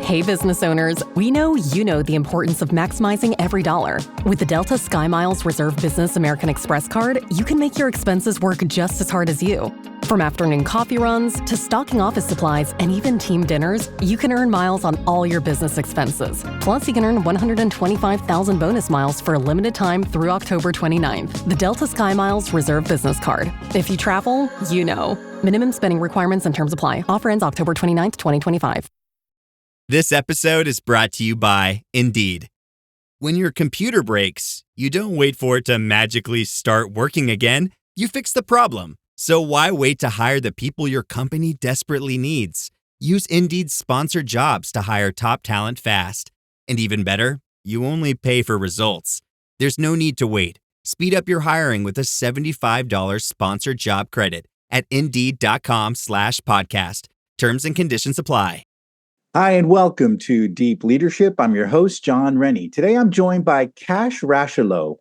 Hey, business owners, we know you know the importance of maximizing every dollar. With the Delta SkyMiles Reserve Business American Express card, you can make your expenses work just as hard as you. From afternoon coffee runs to stocking office supplies and even team dinners, you can earn miles on all your business expenses. Plus, you can earn 125,000 bonus miles for a limited time through October 29th. The Delta SkyMiles Reserve Business Card. If you travel, you know. Minimum spending requirements and terms apply. Offer ends October 29th, 2025. This episode is brought to you by Indeed. When your computer breaks, you don't wait for it to magically start working again. You fix the problem. So why wait to hire the people your company desperately needs? Use Indeed's sponsored jobs to hire top talent fast. And even better, you only pay for results. There's no need to wait. Speed up your hiring with a $75 sponsored job credit at Indeed.com/podcast. Terms and conditions apply. Hi, and welcome to Deep Leadership. I'm your host, John Rennie. Today, I'm joined by Kash Rocheleau,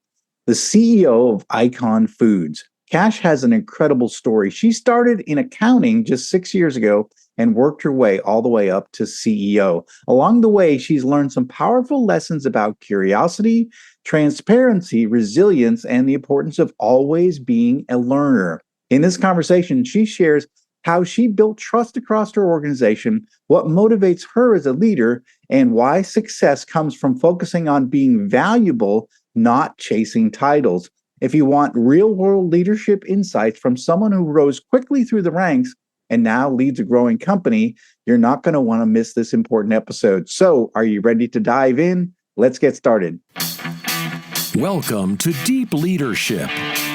the CEO of Icon Foods. Kash has an incredible story. She started in accounting just 6 years ago and worked her way all the way up to CEO. Along the way, she's learned some powerful lessons about curiosity, transparency, resilience, and the importance of always being a learner. In this conversation, she shares how she built trust across her organization, what motivates her as a leader, and why success comes from focusing on being valuable, not chasing titles. If you want real-world leadership insights from someone who rose quickly through the ranks and now leads a growing company, you're not going to want to miss this important episode. So, are you ready to dive in? Let's get started. Welcome to Deep Leadership,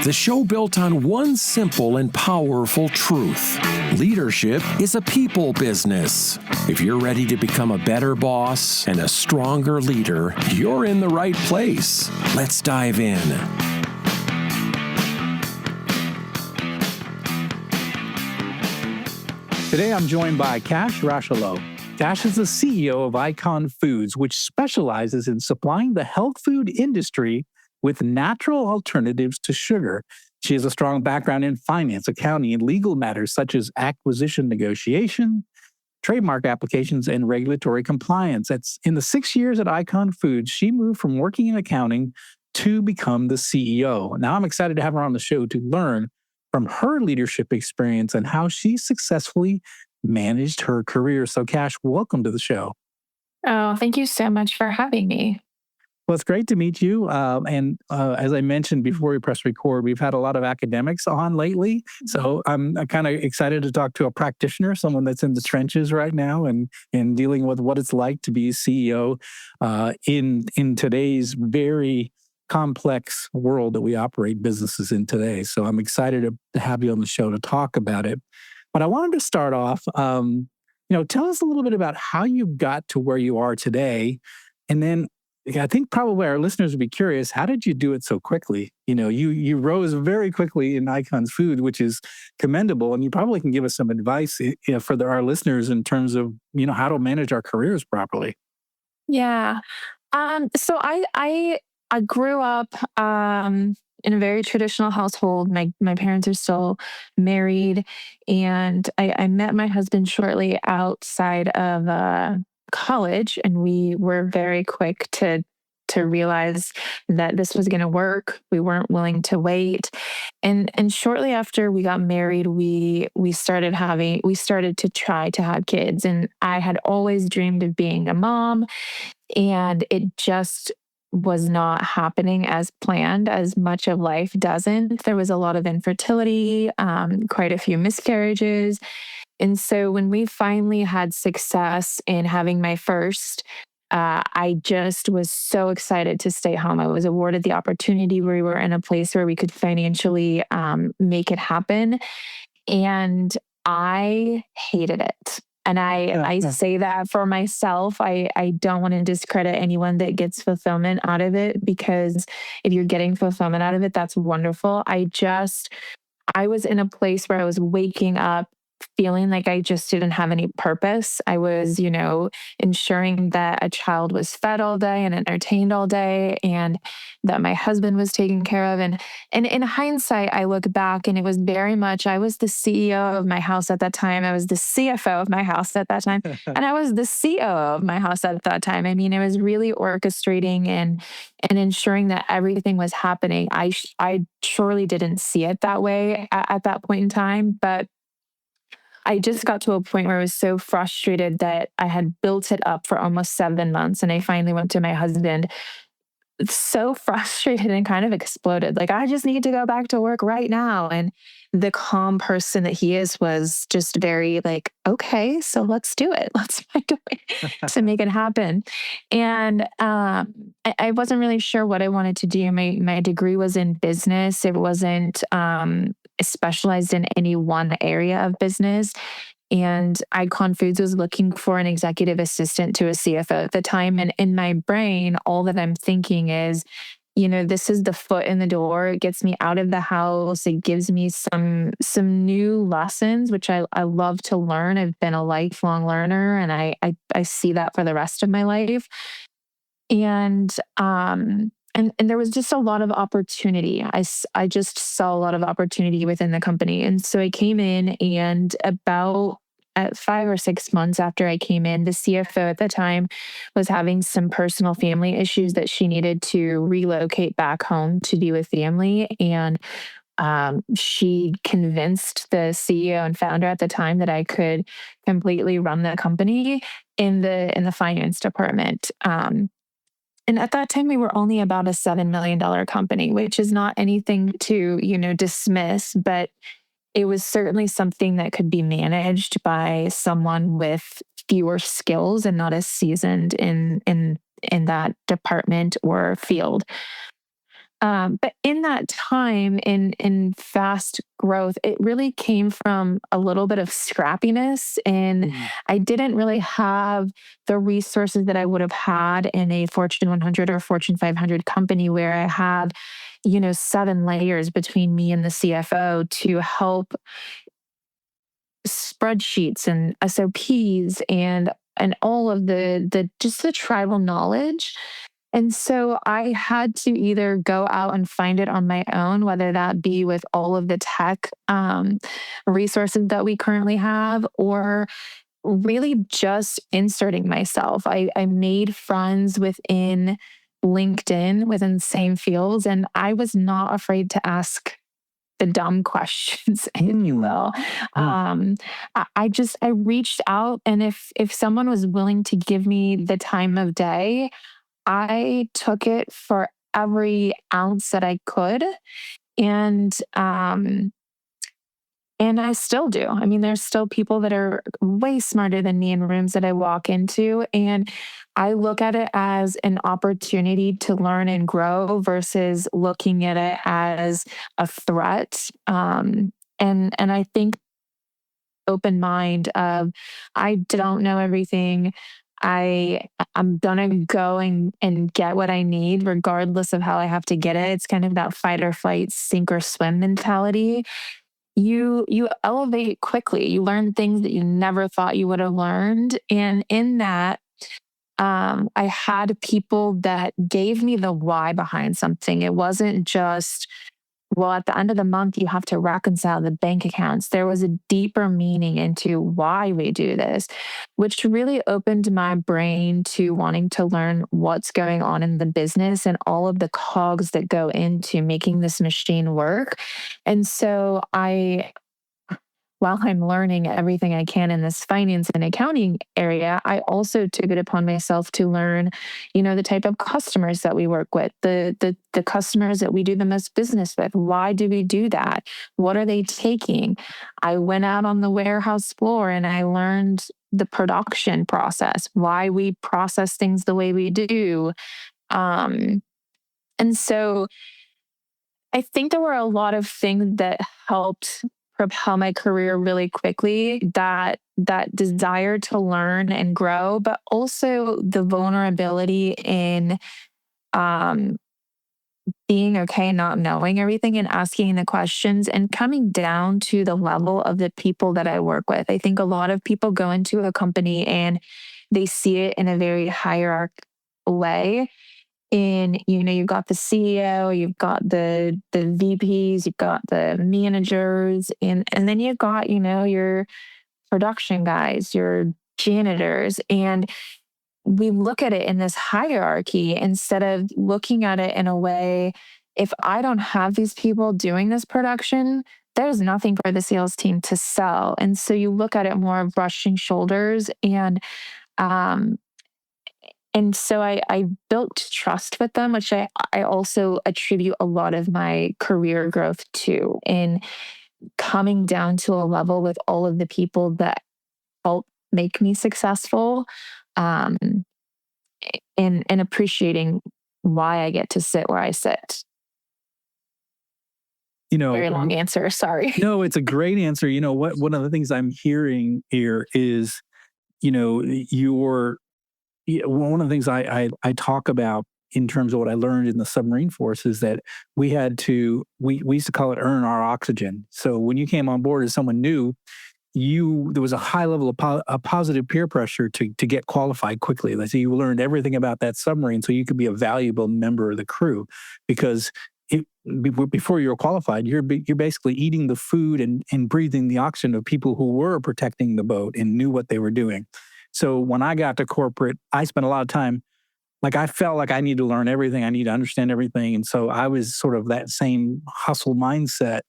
the show built on one simple and powerful truth. Leadership is a people business. If you're ready to become a better boss and a stronger leader, you're in the right place. Let's dive in. Today, I'm joined by Kash Rocheleau. Kash is the CEO of Icon Foods, which specializes in supplying the health food industry with natural alternatives to sugar. She has a strong background in finance, accounting, and legal matters such as acquisition negotiation, trademark applications, and regulatory compliance. That's in the 6 years at Icon Foods, she moved from working in accounting to become the CEO. Now I'm excited to have her on the show to learn from her leadership experience and how she successfully managed her career. So Kash, welcome to the show. Oh, thank you so much for having me. Well, it's great to meet you. As I mentioned before we press record, we've had a lot of academics on lately. So I'm kind of excited to talk to a practitioner, someone that's in the trenches right now and dealing with what it's like to be a CEO in today's very complex world that we operate businesses in today. So I'm excited to have you on the show to talk about it. But I wanted to start off, tell us a little bit about how you got to where you are today. And then I think probably our listeners would be curious, how did you do it so quickly? You know, you rose very quickly in Icon's Food, which is commendable. And you probably can give us some advice for our listeners in terms of, how to manage our careers properly. Yeah. So I grew up in a very traditional household. My parents are still married, and I met my husband shortly outside of college, and we were very quick to realize that this was going to work. We weren't willing to wait, and shortly after we got married, we started to try to have kids, and I had always dreamed of being a mom, and it just was not happening as planned, as much of life doesn't. There was a lot of infertility, quite a few miscarriages. And so when we finally had success in having my first, I just was so excited to stay home. I was awarded the opportunity where we were in a place where we could financially make it happen. And I hated it. And I say that for myself. I don't want to discredit anyone that gets fulfillment out of it, because if you're getting fulfillment out of it, that's wonderful. I was in a place where I was waking up feeling like I just didn't have any purpose. I was, ensuring that a child was fed all day and entertained all day, and that my husband was taken care of. And in hindsight, I look back and it was very much, I was the CEO of my house at that time. I was the CFO of my house at that time. And I was the COO of my house at that time. I mean, it was really orchestrating and ensuring that everything was happening. I surely didn't see it that way at that point in time, but I just got to a point where I was so frustrated that I had built it up for almost 7 months. And I finally went to my husband, so frustrated, and kind of exploded. Like, I just need to go back to work right now. And the calm person that he is was just very like, okay, so let's do it. Let's find a way to make it happen. And I wasn't really sure what I wanted to do. My degree was in business. It wasn't specialized in any one area of business. And Icon Foods was looking for an executive assistant to a CFO at the time. And in my brain, all that I'm thinking is, this is the foot in the door. It gets me out of the house. It gives me some new lessons, which I love to learn. I've been a lifelong learner, and I see that for the rest of my life. And there was just a lot of opportunity. I just saw a lot of opportunity within the company. And so I came in, and about at 5 or 6 months after I came in, the CFO at the time was having some personal family issues that she needed to relocate back home to be with family. And she convinced the CEO and founder at the time that I could completely run the company in the finance department. And at that time, we were only about a $7 million company, which is not anything to, dismiss, but it was certainly something that could be managed by someone with fewer skills and not as seasoned in that department or field. But in that time, in fast growth, it really came from a little bit of scrappiness. And I didn't really have the resources that I would have had in a Fortune 100 or Fortune 500 company, where I had, 7 layers between me and the CFO to help spreadsheets and SOPs and all of the just the tribal knowledge. And so I had to either go out and find it on my own, whether that be with all of the tech resources that we currently have, or really just inserting myself. I made friends within LinkedIn within the same fields, and I was not afraid to ask the dumb questions, if you will. I reached out, and if someone was willing to give me the time of day, I took it for every ounce that I could. And I still do. I mean, there's still people that are way smarter than me in rooms that I walk into. And I look at it as an opportunity to learn and grow versus looking at it as a threat. And I think open mind of, I don't know everything. I'm gonna go and get what I need, regardless of how I have to get it. It's kind of that fight or flight, sink or swim mentality. You elevate quickly. You learn things that you never thought you would have learned. And in that, I had people that gave me the why behind something. It wasn't just, well, at the end of the month, you have to reconcile the bank accounts. There was a deeper meaning into why we do this, which really opened my brain to wanting to learn what's going on in the business and all of the cogs that go into making this machine work. And so while I'm learning everything I can in this finance and accounting area, I also took it upon myself to learn, the type of customers that we work with, the customers that we do the most business with. Why do we do that? What are they taking? I went out on the warehouse floor and I learned the production process, why we process things the way we do. And so I think there were a lot of things that helped propel my career really quickly, that desire to learn and grow, but also the vulnerability in being okay not knowing everything and asking the questions and coming down to the level of the people that I work with. I think a lot of people go into a company and they see it in a very hierarchical way. And you've got the CEO, you've got the VPs, you've got the managers, and then you've got, your production guys, your janitors. And we look at it in this hierarchy instead of looking at it in a way, if I don't have these people doing this production, there's nothing for the sales team to sell. And so you look at it more of brushing shoulders. Um, and so I built trust with them, which I also attribute a lot of my career growth to, in coming down to a level with all of the people that help make me successful. Um, and appreciating why I get to sit where I sit. Very long answer. Sorry. No, it's a great answer. One of the things I'm hearing here is, one of the things I talk about in terms of what I learned in the submarine force is that we used to call it earn our oxygen. So when you came on board as someone new, there was a high level of positive peer pressure to get qualified quickly. Let's say you learned everything about that submarine so you could be a valuable member of the crew, because before you were qualified, you're basically eating the food and breathing the oxygen of people who were protecting the boat and knew what they were doing. So when I got to corporate, I spent a lot of time, like I felt like I need to learn everything. I need to understand everything. And so I was sort of that same hustle mindset,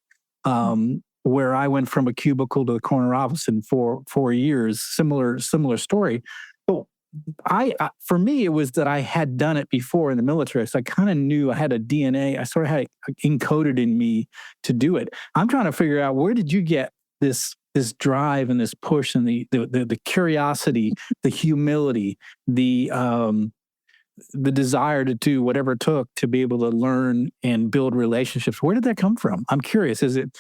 where I went from a cubicle to the corner office in 4 years, similar story. But for me, it was that I had done it before in the military. So I kind of knew I had a DNA. I sort of had it encoded in me to do it. I'm trying to figure out, where did you get this drive and this push and the curiosity, the humility, the desire to do whatever it took to be able to learn and build relationships? Where did that come from? I'm curious. Was it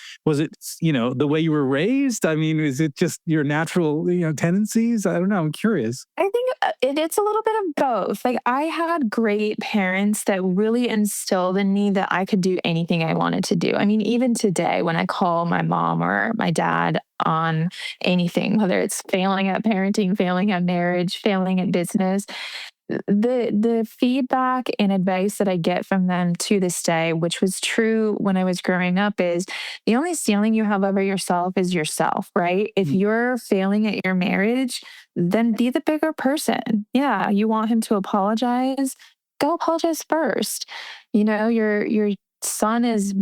the way you were raised? I mean, is it just your natural tendencies? I don't know. I'm curious. I think it's a little bit of both. Like, I had great parents that really instilled in me that I could do anything I wanted to do. I mean, even today, when I call my mom or my dad on anything, whether it's failing at parenting, failing at marriage, failing at business, the feedback and advice that I get from them to this day, which was true when I was growing up, is the only ceiling you have over yourself is yourself, right? If you're failing at your marriage, then be the bigger person. Yeah, you want him to apologize, go apologize first. Your son is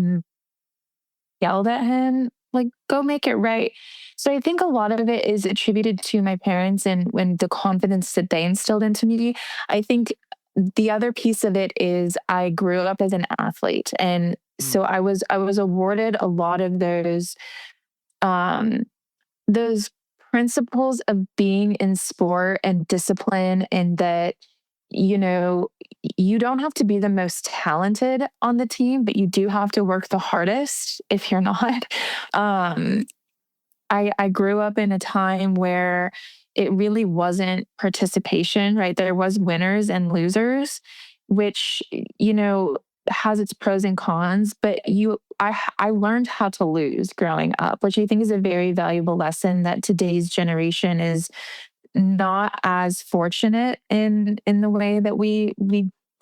yelled at him, like, go make it right. So I think a lot of it is attributed to my parents and when the confidence that they instilled into me. I think the other piece of it is I grew up as an athlete. And so I was awarded a lot of those principles of being in sport and discipline, and that you don't have to be the most talented on the team, but you do have to work the hardest if you're not. I grew up in a time where it really wasn't participation, right? There was winners and losers, which, has its pros and cons, but I learned how to lose growing up, which I think is a very valuable lesson that today's generation is not as fortunate in the way that we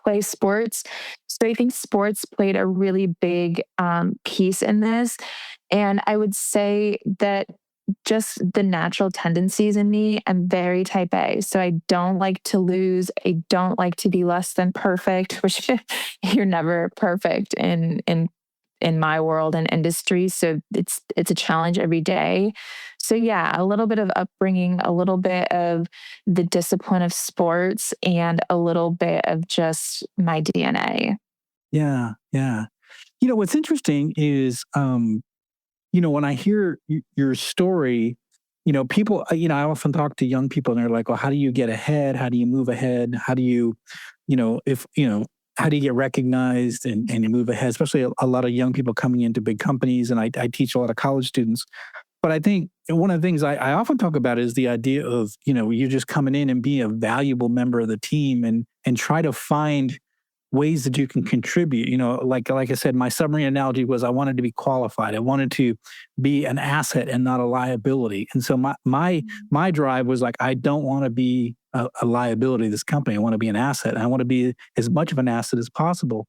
play sports. So I think sports played a really big piece in this. And I would say that just the natural tendencies in me, I'm very type A. So I don't like to lose. I don't like to be less than perfect, which you're never perfect in my world and industry. So it's a challenge every day. So yeah, a little bit of upbringing, a little bit of the discipline of sports, and a little bit of just my DNA. Yeah, yeah. What's interesting is, when I hear your story, people, I often talk to young people and they're like, well, how do you get ahead? How do you move ahead? How do you, how do you get recognized and you move ahead? Especially a lot of young people coming into big companies. And I teach a lot of college students. But I think one of the things I often talk about is the idea of, you're just coming in and being a valuable member of the team and try to find ways that you can contribute. Like I said, my submarine analogy was I wanted to be qualified. I wanted to be an asset and not a liability. And so my drive was like, I don't want to be a liability to this company. I want to be an asset. And I want to be as much of an asset as possible.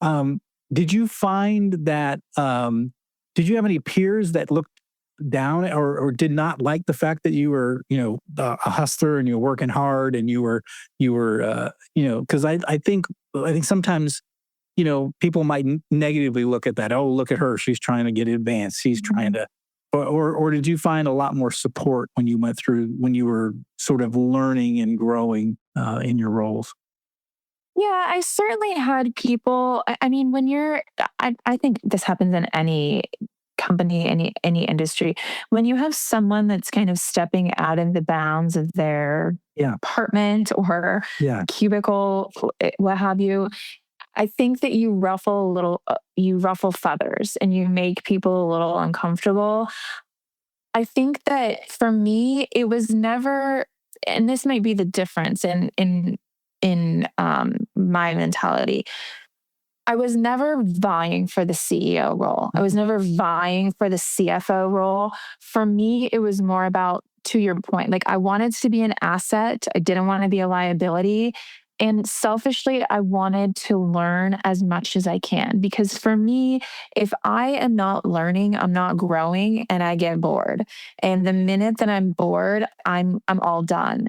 Did you find that, did you have any peers that looked down or did not like the fact that you were, a hustler and you were working hard and you were, because I think sometimes, people might negatively look at that. Oh, look at her. She's trying to get advanced. She's trying to, or did you find a lot more support when you were sort of learning and growing in your roles? Yeah, I certainly had people. I mean, I think this happens in any company, any industry. When you have someone that's kind of stepping out of the bounds of their apartment or cubicle, what have you, I think that you ruffle feathers and you make people a little uncomfortable. I think that for me, it was never, and this might be the difference in my mentality. I was never vying for the CEO role. I was never vying for the CFO role. For me, it was more about, to your point, like I wanted to be an asset. I didn't want to be a liability. And selfishly, I wanted to learn as much as I can. Because for me, if I am not learning, I'm not growing and I get bored. And the minute that I'm bored, I'm all done.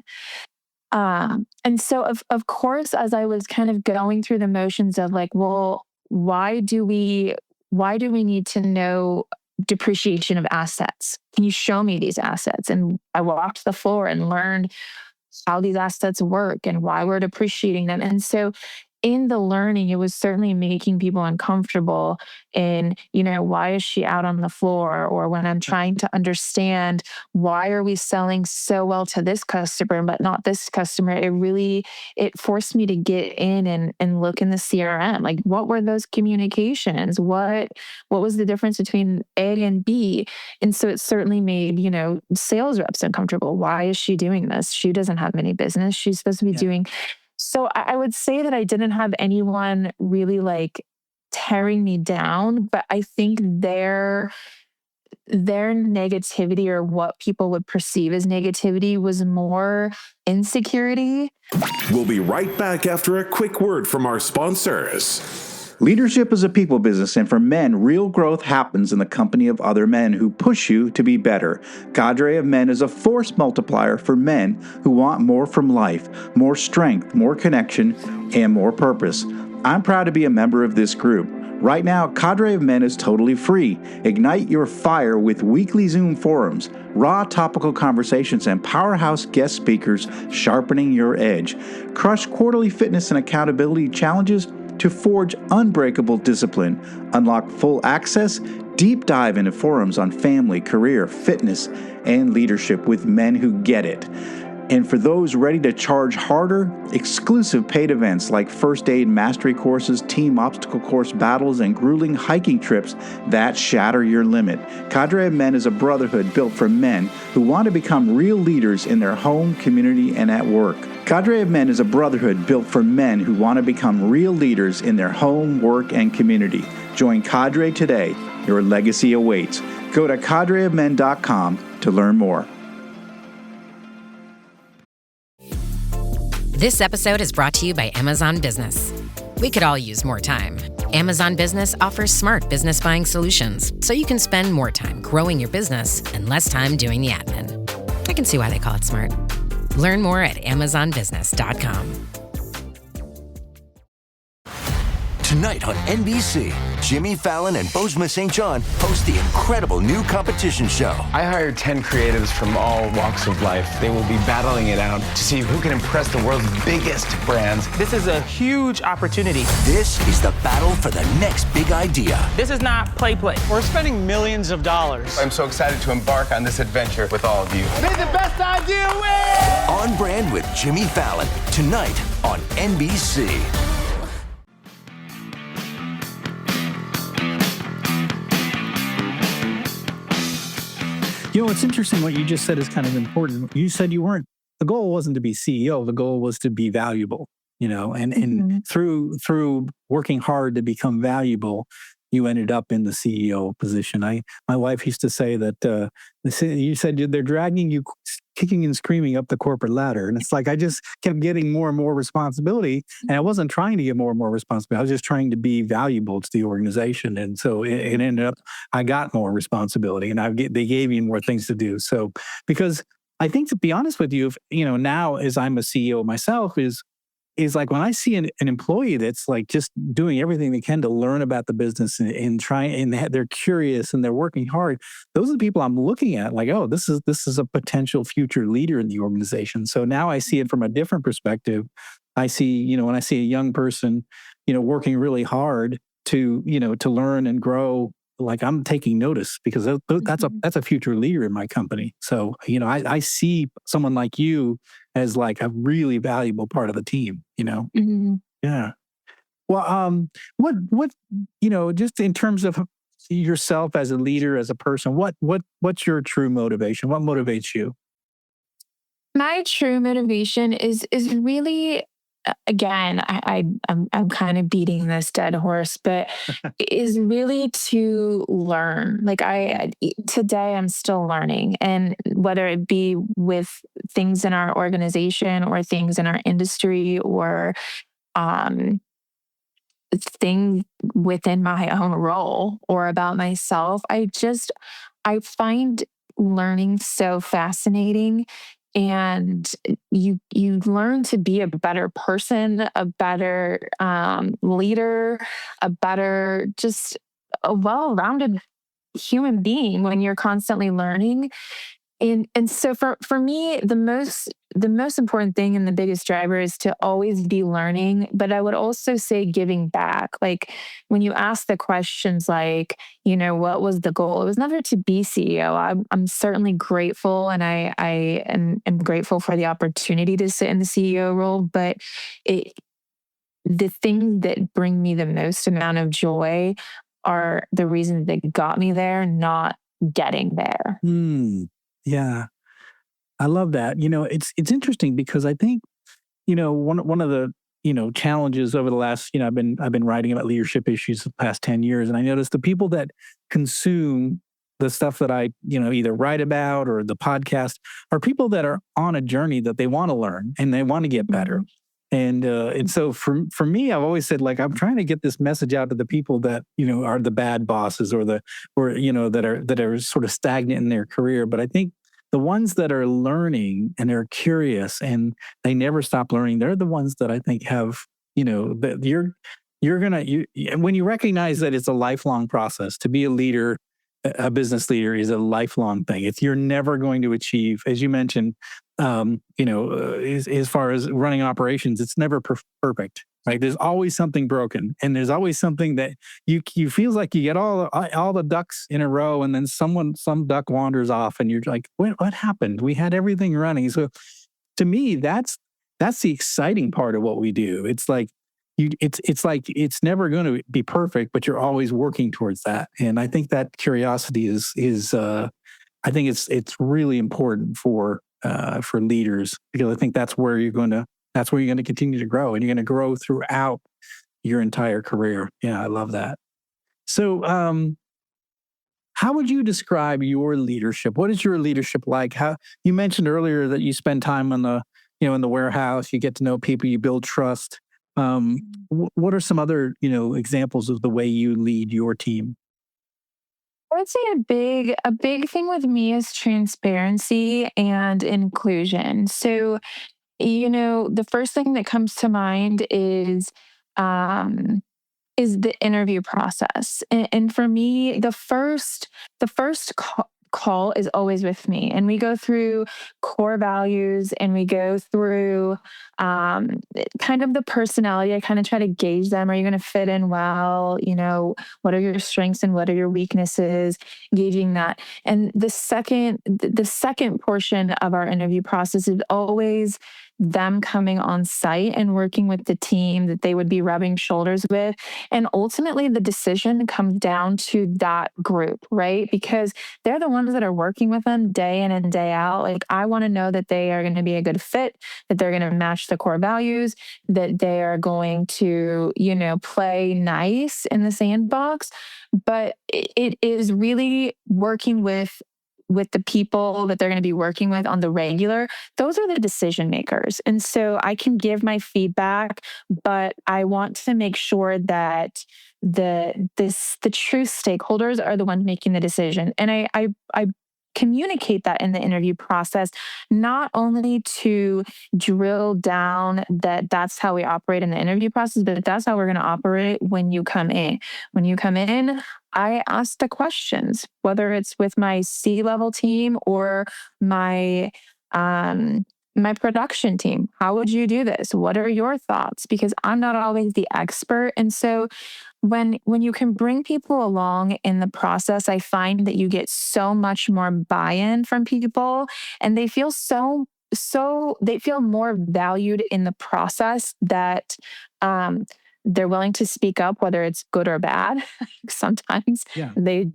And so of course, as I was kind of going through the motions of like, well, why do we need to know depreciation of assets? Can you show me these assets? And I walked the floor and learned how these assets work and why we're depreciating them. And so in the learning, it was certainly making people uncomfortable in, why is she out on the floor? Or when I'm trying to understand why are we selling so well to this customer, but not this customer, it forced me to get in and look in the CRM. Like, what were those communications? What was the difference between A and B? And so it certainly made, sales reps uncomfortable. Why is she doing this? She doesn't have any business. She's supposed to be doing. So I would say that I didn't have anyone really like tearing me down, but I think their negativity or what people would perceive as negativity was more insecurity. We'll be right back after a quick word from our sponsors. Leadership is a people business, and for men, real growth happens in the company of other men who push you to be better. Cadre of Men is a force multiplier for men who want more from life, more strength, more connection, and more purpose. I'm proud to be a member of this group. Right now, Cadre of Men is totally free. Ignite your fire with weekly Zoom forums, raw topical conversations, and powerhouse guest speakers sharpening your edge. Crush quarterly fitness and accountability challenges to forge unbreakable discipline. Unlock full access, deep dive into forums on family, career, fitness, and leadership with men who get it. And for those ready to charge harder, exclusive paid events like first aid mastery courses, team obstacle course battles, and grueling hiking trips that shatter your limit. Cadre of Men is a brotherhood built for men who want to become real leaders in their home, community, and at work. Cadre of Men is a brotherhood built for men who want to become real leaders in their home, work, and community. Join Cadre today. Your legacy awaits. Go to cadreofmen.com to learn more. This episode is brought to you by Amazon Business. We could all use more time. Amazon Business offers smart business buying solutions, so you can spend more time growing your business and less time doing the admin. I can see why they call it smart. Learn more at amazonbusiness.com. Tonight on NBC, Jimmy Fallon and Bozoma St. John host the incredible new competition show. I hired 10 creatives from all walks of life. They will be battling it out to see who can impress the world's biggest brands. This is a huge opportunity. This is the battle for the next big idea. This is not play. We're spending millions of dollars. I'm so excited to embark on this adventure with all of you. May the best idea win! On Brand with Jimmy Fallon, tonight on NBC. It's interesting what you just said is kind of important. You said the goal wasn't to be CEO, the goal was to be valuable. and through working hard to become valuable, you ended up in the CEO position. My wife used to say that you said they're dragging you kicking and screaming up the corporate ladder. And it's like, I just kept getting more and more responsibility. And I wasn't trying to get more and more responsibility. I was just trying to be valuable to the organization. And so it ended up, I got more responsibility and they gave me more things to do. So, because I think, to be honest with you, now as I'm a CEO myself, is like when I see an employee that's like just doing everything they can to learn about the business and trying, and they're curious and they're working hard. Those are the people I'm looking at like, oh, this is a potential future leader in the organization. So now I see it from a different perspective. I see, when I see a young person, working really hard to learn and grow, like I'm taking notice because that's a future leader in my company. So, I see someone like you as like a really valuable part of the team, Yeah. Well, what, just in terms of yourself as a leader, as a person, what's your true motivation? What motivates you? My true motivation is really, again, I'm kind of beating this dead horse, but is really to learn. Like today I'm still learning, and whether it be with things in our organization or things in our industry or um thing within my own role or about myself, I find learning so fascinating. And you learn to be a better person, a better leader, a better, just a well-rounded human being when you're constantly learning. And so for me, the most important thing and the biggest driver is to always be learning. But I would also say giving back. Like when you ask the questions like, what was the goal? It was never to be CEO. I'm certainly grateful, and I am grateful for the opportunity to sit in the CEO role. But the things that bring me the most amount of joy are the reasons that got me there, not getting there. Yeah, I love that. It's interesting because I think, one of the, challenges over the last, I've been writing about leadership issues the past 10 years. And I noticed the people that consume the stuff that I, either write about or the podcast are people that are on a journey that they want to learn and they want to get better. And so for me, I've always said, like, I'm trying to get this message out to the people that, are the bad bosses or that are sort of stagnant in their career. But I think the ones that are learning and are curious and they never stop learning, they're the ones that I think have, that when you recognize that it's a lifelong process to be a leader, a business leader is a lifelong thing. You're never going to achieve, as you mentioned, as far as running operations, it's never perfect. Right? There's always something broken, and there's always something that you feels like you get all the ducks in a row, and then some duck wanders off, and you're like, what happened? We had everything running. So, to me, that's the exciting part of what we do. It's like it's never going to be perfect, but you're always working towards that. And I think that curiosity is I think it's really important for leaders, because I think that's where you're going to continue to grow, and you're going to grow throughout your entire career. Yeah, I love that. So, how would you describe your leadership? What is your leadership like? How you mentioned earlier that you spend time in the warehouse, you get to know people, you build trust. What are some other, examples of the way you lead your team? I would say a big thing with me is transparency and inclusion. So, the first thing that comes to mind um, is the interview process. And for me, the first call is always with me, and we go through core values, and we go through kind of the personality. I kind of try to gauge them. Are you going to fit in well? What are your strengths and what are your weaknesses? Gauging that. And the second portion of our interview process is always them coming on site and working with the team that they would be rubbing shoulders with. And ultimately, the decision comes down to that group, right? Because they're the ones that are working with them day in and day out. Like, I want to know that they are going to be a good fit, that they're going to match the core values, that they are going to, play nice in the sandbox. But it is really working with the people that they're going to be working with on the regular. Those are the decision makers. And so I can give my feedback, but I want to make sure that the true stakeholders are the ones making the decision. And I communicate that in the interview process, not only to drill down that that's how we operate in the interview process, but that's how we're going to operate when you come in. When you come in, I ask the questions, whether it's with my C-level team or my my production team. How would you do this? What are your thoughts? Because I'm not always the expert. And so when you can bring people along in the process, I find that you get so much more buy-in from people, and they feel they feel more valued in the process, that they're willing to speak up, whether it's good or bad. Sometimes they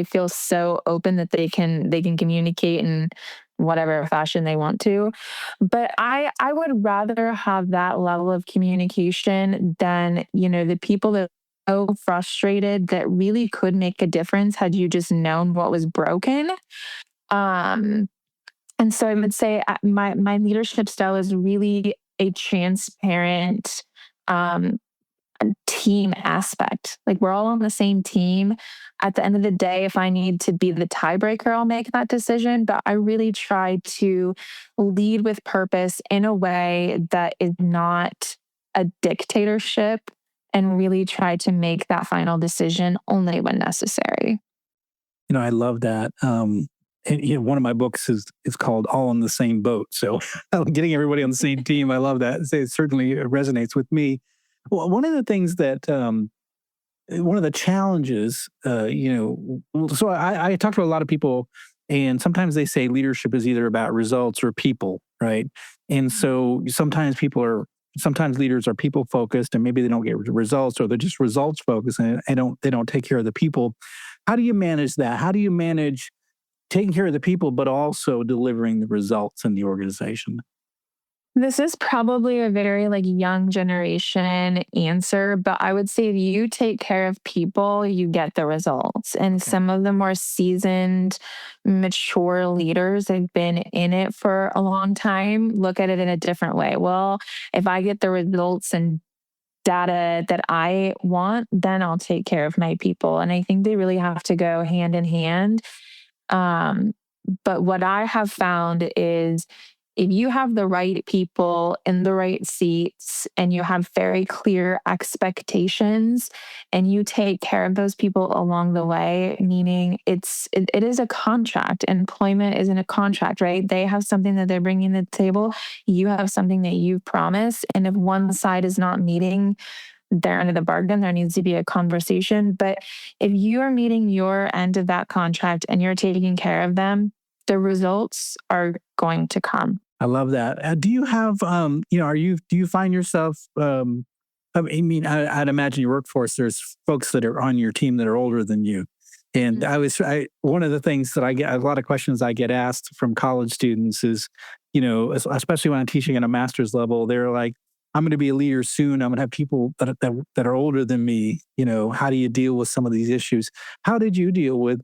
feel so open that they can communicate in whatever fashion they want to. But I would rather have that level of communication than, the people that are so frustrated that really could make a difference had you just known what was broken. And so I would say my leadership style is really a transparent team aspect. Like, we're all on the same team. At the end of the day, if I need to be the tiebreaker, I'll make that decision. But I really try to lead with purpose in a way that is not a dictatorship, and really try to make that final decision only when necessary. I love that. And one of my books is called All on the Same Boat. So getting everybody on the same team, I love that. It certainly resonates with me. Well, one of the things that, one of the challenges, so I talk to a lot of people, and sometimes they say leadership is either about results or people, right? And so sometimes leaders are people focused, and maybe they don't get results, or they're just results focused, and they don't take care of the people. How do you manage that? How do you manage taking care of the people, but also delivering the results in the organization? This is probably a very young generation answer, but I would say if you take care of people, you get the results. And some of the more seasoned, mature leaders have been in it for a long time, look at it in a different way. Well, if I get the results and data that I want, then I'll take care of my people. And I think they really have to go hand in hand. But what I have found is, if you have the right people in the right seats and you have very clear expectations and you take care of those people along the way, meaning it is a contract. Employment isn't a contract, right? They have something that they're bringing to the table. You have something that you've promised. And if one side is not meeting their end of the bargain, there needs to be a conversation. But if you are meeting your end of that contract and you're taking care of them, the results are going to come. I love that. Do you have, do you find yourself, I'd imagine your workforce, there's folks that are on your team that are older than you. And one of the things that I get, a lot of questions I get asked from college students is, especially when I'm teaching at a master's level, they're like, I'm going to be a leader soon. I'm going to have people that are older than me. How do you deal with some of these issues? How did you deal with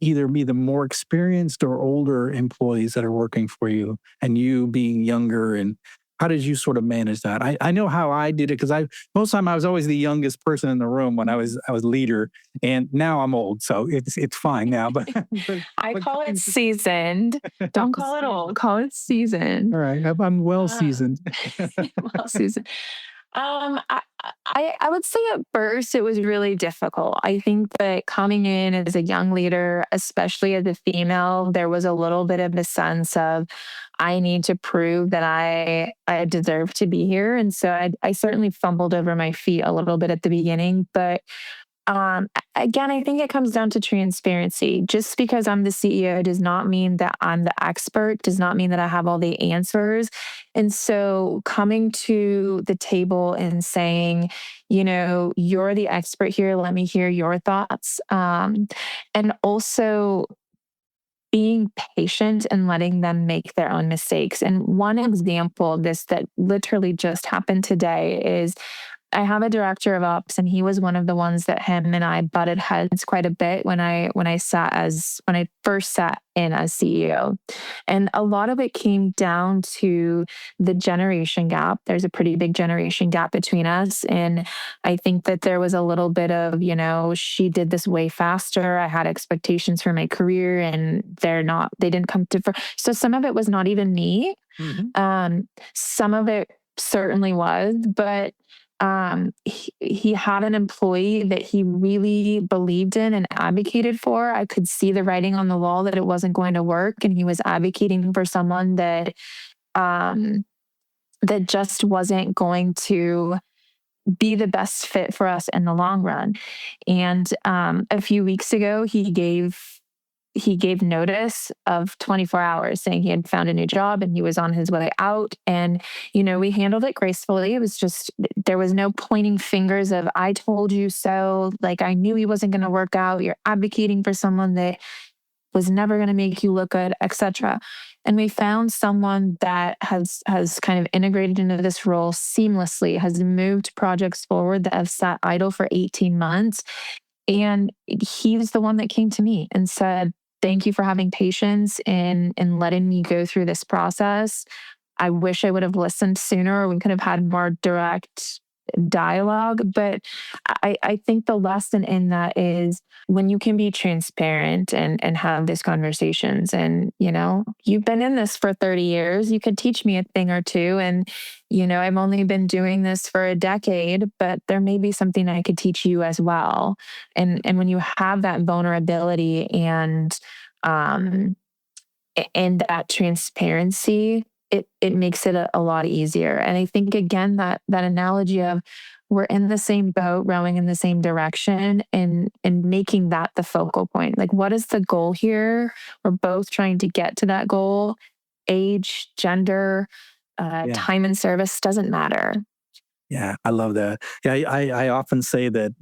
either be the more experienced or older employees that are working for you, and you being younger? And how did you sort of manage that? I know how I did it, because most of the time I was always the youngest person in the room when I was leader, and now I'm old, so it's fine now. But I call it seasoned. Don't call it old. Call it seasoned. All right, I'm well seasoned. Well seasoned. I would say at first it was really difficult. I think that coming in as a young leader, especially as a female, there was a little bit of a sense of, I need to prove that I deserve to be here. And so I certainly fumbled over my feet a little bit at the beginning, but Again, I think it comes down to transparency. Just because I'm the CEO does not mean that I'm the expert, does not mean that I have all the answers. And so coming to the table and saying, you're the expert here, let me hear your thoughts. And also being patient and letting them make their own mistakes. And one example of this that literally just happened today is I have a director of ops, and he was one of the ones that him and I butted heads quite a bit when I first sat in as CEO. And a lot of it came down to the generation gap. There's a pretty big generation gap between us. And I think that there was a little bit of, she did this way faster. I had expectations for my career and they didn't come to, so some of it was not even me. Some of it certainly was, but he had an employee that he really believed in and advocated for. I could see the writing on the wall that it wasn't going to work, and he was advocating for someone that that just wasn't going to be the best fit for us in the long run. And a few weeks ago, he gave notice of 24 hours saying he had found a new job and he was on his way out. And, we handled it gracefully. It was just, there was no pointing fingers of, I told you so. Like, I knew he wasn't going to work out. You're advocating for someone that was never going to make you look good, etc. And we found someone that has kind of integrated into this role seamlessly, has moved projects forward that have sat idle for 18 months. And he was the one that came to me and said, thank you for having patience and letting me go through this process. I wish I would have listened sooner, or we could have had more direct dialogue. But I think the lesson in that is when you can be transparent and have these conversations, and, you've been in this for 30 years, you could teach me a thing or two. And, I've only been doing this for a decade, but there may be something I could teach you as well. And when you have that vulnerability and that transparency, it makes it a lot easier. And I think, again, that analogy of we're in the same boat, rowing in the same direction, and making that the focal point. Like, what is the goal here? We're both trying to get to that goal. Age, gender, time and service doesn't matter. Yeah, I love that. Yeah, I often say that,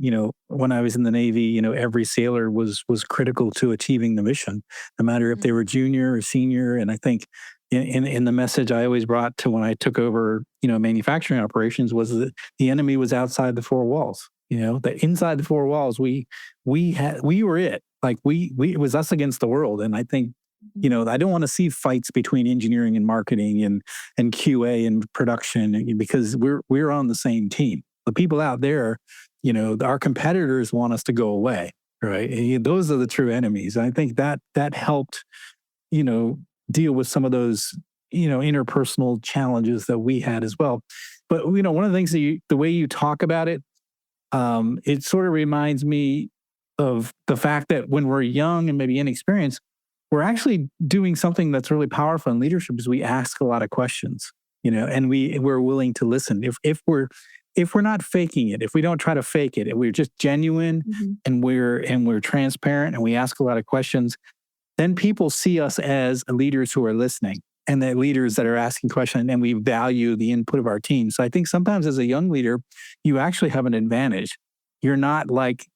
when I was in the Navy, every sailor was critical to achieving the mission, no matter if they were junior or senior. And I think in the message I always brought to when I took over, manufacturing operations was that the enemy was outside the four walls. That inside the four walls, we were it. Like it was us against the world. And I think, I don't want to see fights between engineering and marketing and QA and production, because we're on the same team. The people out there, our competitors want us to go away, right? And those are the true enemies. And I think that helped, deal with some of those, interpersonal challenges that we had as well. But, one of the things that the way you talk about it, it sort of reminds me of the fact that when we're young and maybe inexperienced, we're actually doing something that's really powerful in leadership is we ask a lot of questions, and we're willing to listen. If we're not faking it, if we don't try to fake it, if we're just genuine and we're transparent and we ask a lot of questions, then people see us as leaders who are listening and the leaders that are asking questions, and we value the input of our team. So I think sometimes as a young leader, you actually have an advantage. You're not like,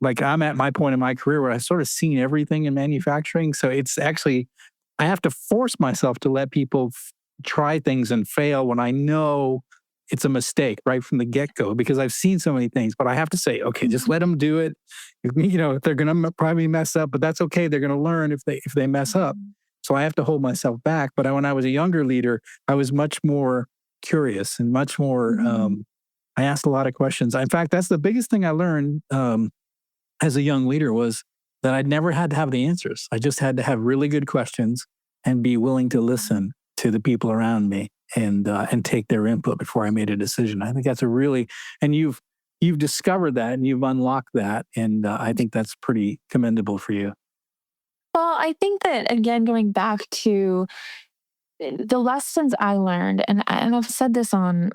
like I'm at my point in my career where I've sort of seen everything in manufacturing. So it's actually, I have to force myself to let people try things and fail when I know it's a mistake right from the get-go, because I've seen so many things. But I have to say, okay, just let them do it. They're going to probably mess up, but that's okay. They're going to learn if they mess up. So I have to hold myself back. But when I was a younger leader, I was much more curious and much more, I asked a lot of questions. In fact, that's the biggest thing I learned as a young leader, was that I'd never had to have the answers. I just had to have really good questions and be willing to listen to the people around me and take their input before I made a decision. I think that's and you've discovered that and you've unlocked that. And I think that's pretty commendable for you. Well, I think that, again, going back to the lessons I learned, and I've said this on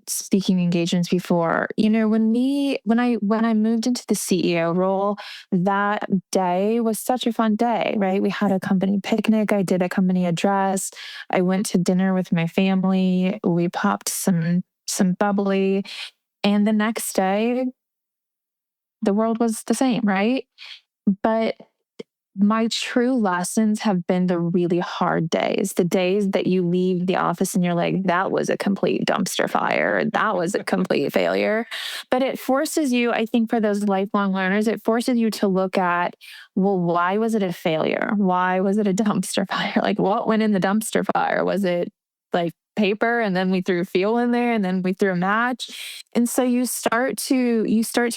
speaking engagements before. When I moved into the CEO role, that day was such a fun day, right? We had a company picnic. I did a company address. I went to dinner with my family. We popped some bubbly, and the next day, the world was the same, right? But my true lessons have been the really hard days, the days that you leave the office and you're like, that was a complete dumpster fire. That was a complete failure. But it forces you, I think, for those lifelong learners, it forces you to look at, well, why was it a failure? Why was it a dumpster fire? Like, what went in the dumpster fire? Was it like paper, and then we threw fuel in there, and then we threw a match? And so you start to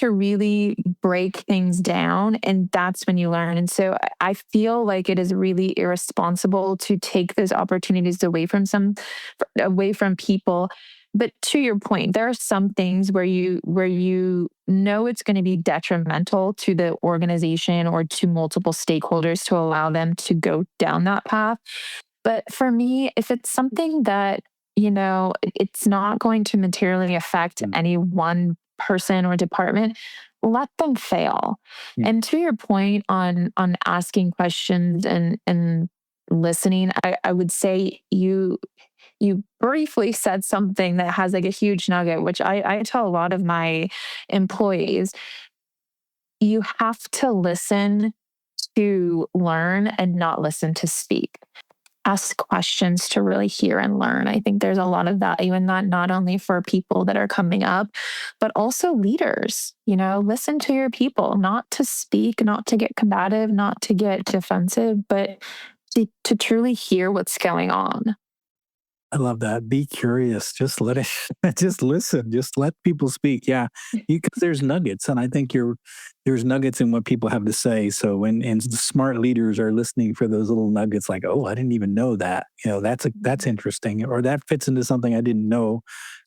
really break things down, and that's when you learn. And so I feel like it is really irresponsible to take those opportunities away from people. But to your point, there are some things where you know it's going to be detrimental to the organization or to multiple stakeholders to allow them to go down that path. But for me, if it's something that, it's not going to materially affect any one person or department, let them fail. Yeah. And to your point on asking questions and listening, I would say you briefly said something that has like a huge nugget, which I tell a lot of my employees. You have to listen to learn and not listen to speak. Ask questions to really hear and learn. I think there's a lot of value in that, not only for people that are coming up, but also leaders. Listen to your people, not to speak, not to get combative, not to get defensive, but to truly hear what's going on. I love that. Be curious. Just let it, just listen. Just let people speak. Yeah. Because there's nuggets. And I think there's nuggets in what people have to say. So and the smart leaders are listening for those little nuggets like, oh, I didn't even know that. That's interesting. Or that fits into something I didn't know.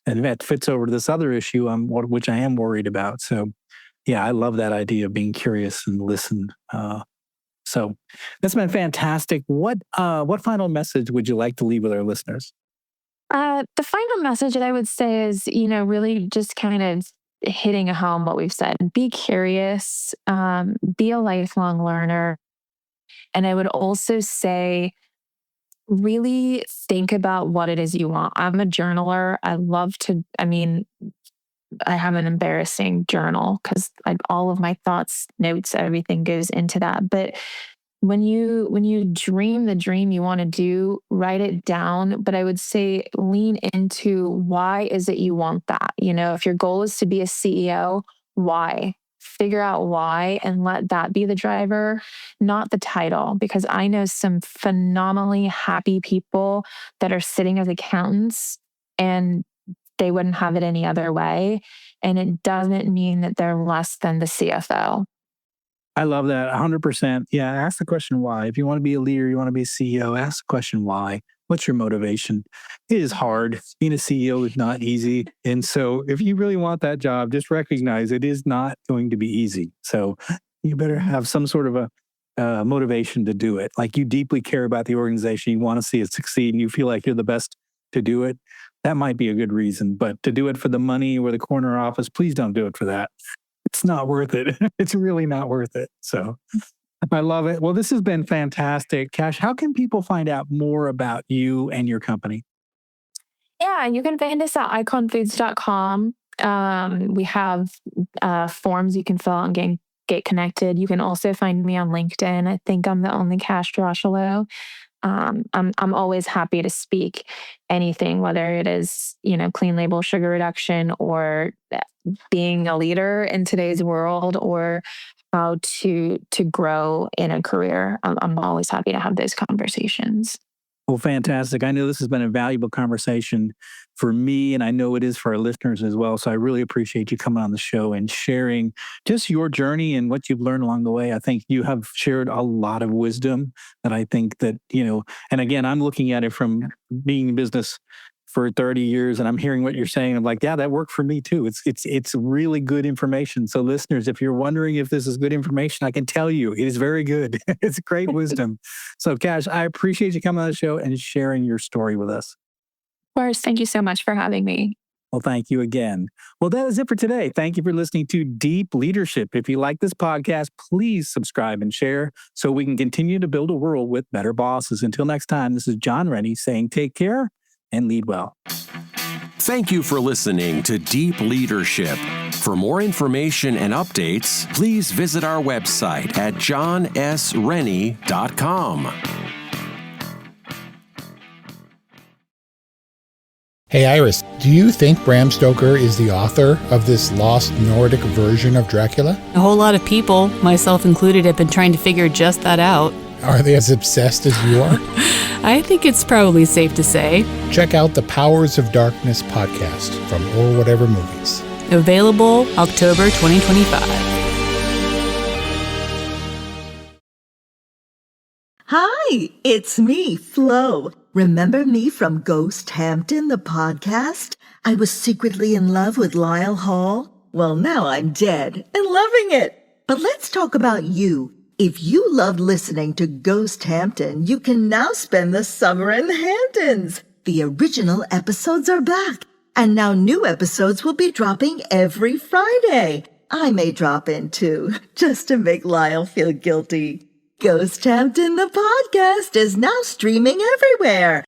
And that fits over to this other issue which I am worried about. So yeah, I love that idea of being curious and listen. So that's been fantastic. What final message would you like to leave with our listeners? The final message that I would say is, really just kind of hitting home what we've said. Be curious, be a lifelong learner. And I would also say, really think about what it is you want. I'm a journaler. I have an embarrassing journal because all of my thoughts, notes, everything goes into that. But when you dream the dream you want to do, write it down. But I would say lean into why is it you want that? If your goal is to be a CEO, why? Figure out why and let that be the driver, not the title. Because I know some phenomenally happy people that are sitting as accountants and they wouldn't have it any other way. And it doesn't mean that they're less than the CFO. I love that 100%. Yeah. Ask the question why. If you want to be a leader, you want to be a CEO, ask the question why. What's your motivation? It is hard. Being a CEO is not easy. And so if you really want that job, just recognize it is not going to be easy. So you better have some sort of a motivation to do it. Like you deeply care about the organization. You want to see it succeed and you feel like you're the best to do it. That might be a good reason. But to do it for the money or the corner office, please don't do it for that. It's not worth it. It's really not worth it. So I love it. Well, this has been fantastic. Kash, how can people find out more about you and your company? Yeah, you can find us at iconfoods.com. We have forms you can fill out and get connected. You can also find me on LinkedIn. I think I'm the only Kash Rocheleau. I'm always happy to speak anything, whether it is, clean label sugar reduction or being a leader in today's world or how to grow in a career. I'm always happy to have those conversations. Well, fantastic. I know this has been a valuable conversation for me, and I know it is for our listeners as well. So I really appreciate you coming on the show and sharing just your journey and what you've learned along the way. I think you have shared a lot of wisdom that I think that, and again, I'm looking at it from being in business for 30 years and I'm hearing what you're saying. I'm like, yeah, that worked for me too. It's really good information. So listeners, if you're wondering if this is good information, I can tell you it is very good. It's great wisdom. So Kash, I appreciate you coming on the show and sharing your story with us. Of course. Thank you so much for having me. Well, thank you again. Well, that is it for today. Thank you for listening to Deep Leadership. If you like this podcast, please subscribe and share so we can continue to build a world with better bosses. Until next time, this is John Rennie saying take care and lead well. Thank you for listening to Deep Leadership. For more information and updates, please visit our website at johnsrennie.com. Hey Iris, do you think Bram Stoker is the author of this lost Nordic version of Dracula? A whole lot of people, myself included, have been trying to figure just that out. Are they as obsessed as you are? I think it's probably safe to say. Check out the Powers of Darkness podcast from Or Whatever Movies. Available October 2025. Hi, it's me, Flo. Remember me from Ghost Hampton, the podcast? I was secretly in love with Lyle Hall. Well, now I'm dead and loving it. But let's talk about you. If you loved listening to Ghost Hampton, you can now spend the summer in the Hamptons. The original episodes are back, and now new episodes will be dropping every Friday. I may drop in too, just to make Lyle feel guilty. Ghost Hampton, the podcast, is now streaming everywhere.